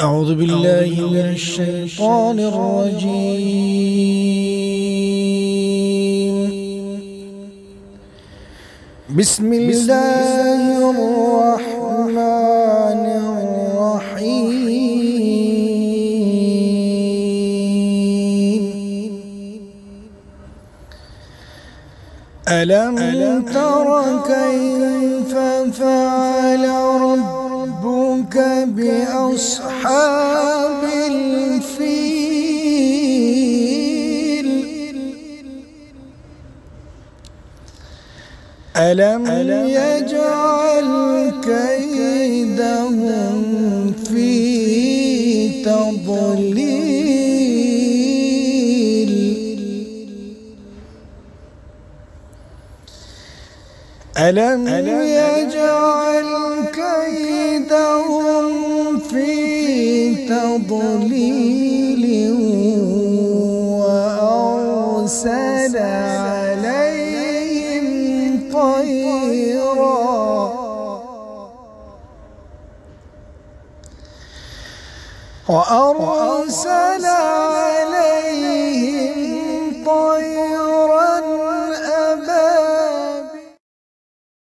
أعوذ بالله من الشيطان الرجيم. بسم الله الرحمن الرحيم. ألم تر كيف فعل ربك بأصحاب الفيل؟ ألم يجعل كيدهم في تضليل؟ ألم يجعل كيدهم في تضليل وأرسل عليهم طيرا